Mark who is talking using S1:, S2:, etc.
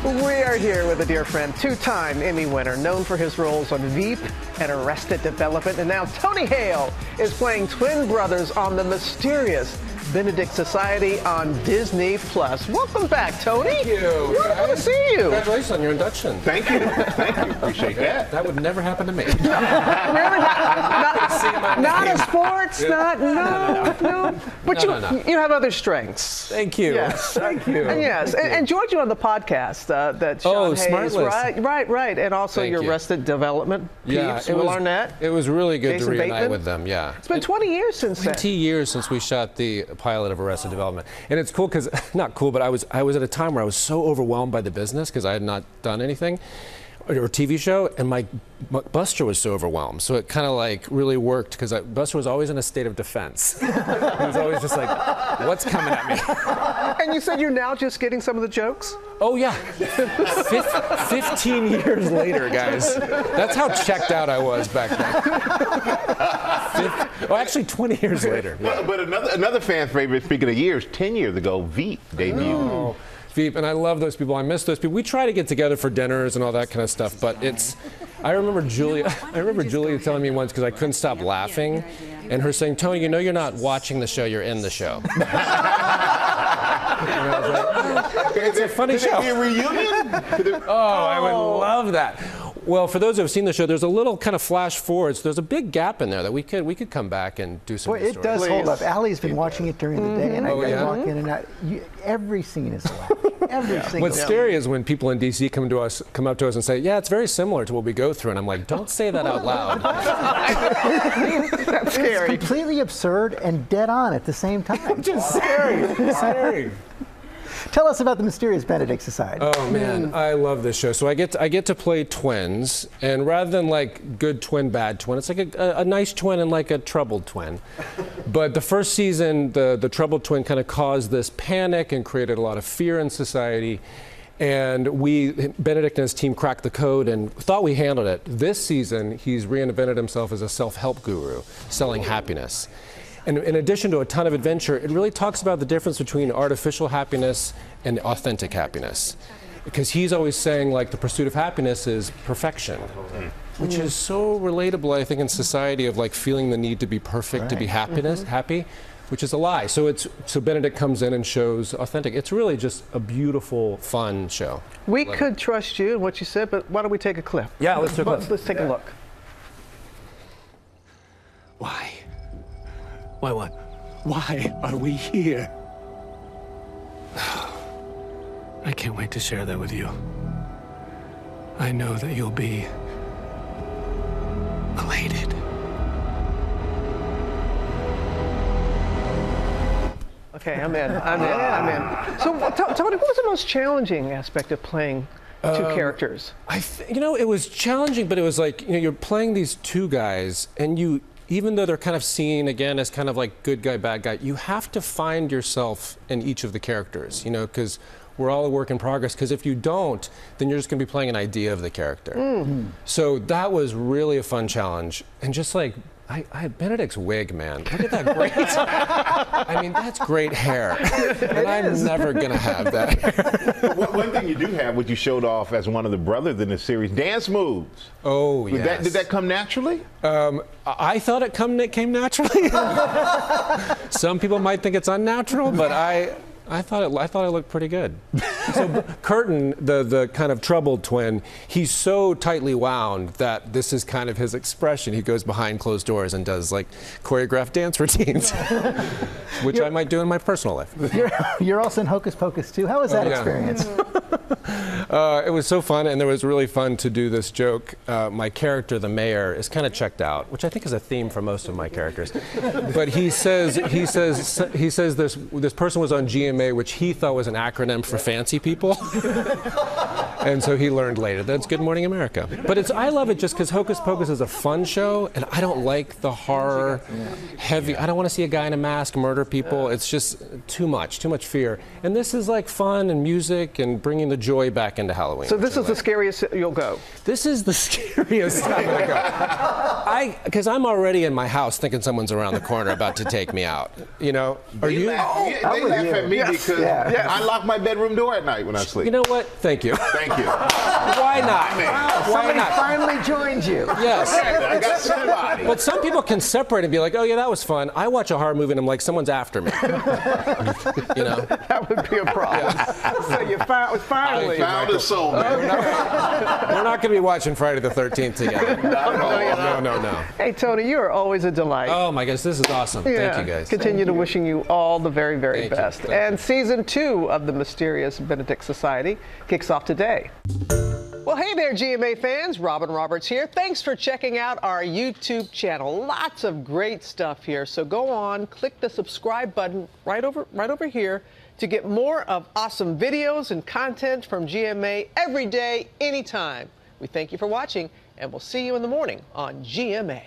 S1: We are here with a dear friend, two-time Emmy winner, known for his roles on Veep and Arrested Development. And now Tony Hale is playing twin brothers on the Mysterious Benedict Society on Disney+. Welcome back, Tony.
S2: Thank you.
S1: Wonderful to see you.
S2: Congratulations on your induction.
S3: Thank you. Thank you. Appreciate that.
S2: That would never happen to me.
S1: Really? Not a sports? No. But you have other strengths.
S2: Thank you.
S1: Yes.
S2: Thank you.
S1: Yes. And joined you on the podcast that Sean Hayes.
S2: Smartless.
S1: Right. And also
S2: Thank
S1: your
S2: you.
S1: Arrested Development peeps, Will Arnett.
S2: It was really good
S1: Jason
S2: to reunite
S1: Bateman.
S2: with them, yeah.
S1: It's been 20 years since then.
S2: 20 years since we shot the pilot of Arrested Development. And it's cool because, not cool, but I was at a time where I was so overwhelmed by the business because I had not done anything or TV show, and my Buster was so overwhelmed. So it kind of like really worked because Buster was always in a state of defense. He was always just like, what's coming at me?
S1: And you said you're now just getting some of the jokes?
S2: Oh, yeah. 15 years later, guys. That's how checked out I was back then. Actually, 20 years later.
S3: Yeah. But another fan favorite, speaking of years, 10 years ago, Veep debuted.
S2: Oh. Veep, and I love those people. I miss those people. We try to get together for dinners and all that kind of stuff, but I remember Julia telling me once, because I couldn't stop laughing, and her saying, Tony, you know you're not watching the show, you're in the show. It's a funny show.
S3: Could it be a reunion?
S2: I would love that. Well, for those who have seen the show, there's a little kind of flash forwards. There's a big gap in there that we could come back and do some.
S4: Well, it does hold up. Allie's been watching it during the day, and I walk in and out. Every scene is laughing. Every single.
S2: What's scary is when people in DC come up to us and say, "Yeah, it's very similar to what we go through," and I'm like, "Don't say that out loud."
S1: That's scary.
S4: It's completely absurd and dead on at the same time.
S2: Just scary.
S4: Tell us about the Mysterious Benedict Society.
S2: Oh man, I love this show. So I get to play twins, and rather than like good twin, bad twin, it's like a nice twin and like a troubled twin. But the first season, the troubled twin kind of caused this panic and created a lot of fear in society. And Benedict and his team cracked the code and thought we handled it. This season, he's reinvented himself as a self-help guru, selling happiness. And in addition to a ton of adventure, it really talks about the difference between artificial happiness and authentic happiness. Because he's always saying, like, the pursuit of happiness is perfection, which is so relatable, I think, in society of, like, feeling the need to be perfect, to be happy, which is a lie. So Benedict comes in and shows authentic. It's really just a beautiful, fun show.
S1: We could trust you and what you said, but why don't we take a clip?
S2: Yeah, let's take a clip.
S1: Let's take a look.
S5: Why? Why what? Why are we here? I can't wait to share that with you. I know that you'll be elated.
S1: Okay, I'm in. So, Tony, what was the most challenging aspect of playing two characters?
S2: It was challenging, but it was like, you're playing these two guys, and even though they're kind of seen, again, as kind of like good guy, bad guy, you have to find yourself in each of the characters, because we're all a work in progress, because if you don't, then you're just going to be playing an idea of the character. So that was really a fun challenge. And just like, I had Benedict's wig, man. Look at that great. I mean, that's great hair. And I'm never going to have that hair.
S3: One thing you do have, which you showed off as one of the brothers in the series, dance moves.
S2: Oh, yes.
S3: Did that come naturally?
S2: I thought it came naturally. Some people might think it's unnatural, but I thought it looked pretty good. So Curtin, the kind of troubled twin, he's so tightly wound that this is kind of his expression. He goes behind closed doors and does like choreographed dance routines, which I might do in my personal life.
S4: You're also in Hocus Pocus too. How was that experience?
S2: It was so fun, and it was really fun to do this joke. My character, the mayor, is kind of checked out, which I think is a theme for most of my characters. But he says this person was on GMA, which he thought was an acronym for fancy people. And so he learned later that it's Good Morning America. But I love it just because Hocus Pocus is a fun show, and I don't like the horror, heavy. I don't want to see a guy in a mask murder people. It's just too much fear. And this is like fun and music and bringing the joy back into Halloween.
S1: So this is the scariest you'll go.
S2: This is the scariest I'm gonna go. Because I'm already in my house thinking someone's around the corner about to take me out. You know? Are you?
S3: They laugh at me because I lock my bedroom door at night when I sleep.
S2: You know what? Thank you.
S3: Thank you.
S2: Why not? Why
S4: Somebody
S2: not?
S4: finally joined you.
S2: Yes.
S3: I got somebody.
S2: But some people can separate and be like, oh yeah, that was fun. I watch a horror movie and I'm like, someone's after me. You know?
S1: That would be a problem. So you finally.
S3: I found a soulmate.
S2: We're not going to be watching Friday the 13th together. No.
S1: Hey, Tony, you are always a delight.
S2: Oh my gosh, this is awesome. Thank you guys.
S1: Continue to wishing you all the very, very best.
S2: Thank
S1: And season 2 of the Mysterious Benedict Society kicks off today. Well, hey there, GMA fans. Robin Roberts here. Thanks for checking out our YouTube channel. Lots of great stuff here. So go on, click the subscribe button right over here to get more of awesome videos and content from GMA every day, anytime. We thank you for watching, and we'll see you in the morning on GMA.